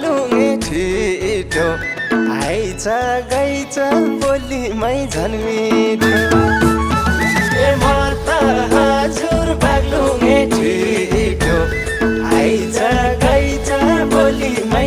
बाग्लुङे छिटो आइज गइज बोलीमै झन् मिठो ए म त हजुर बाग्लुङे छिटो आइज गइज बोलीमै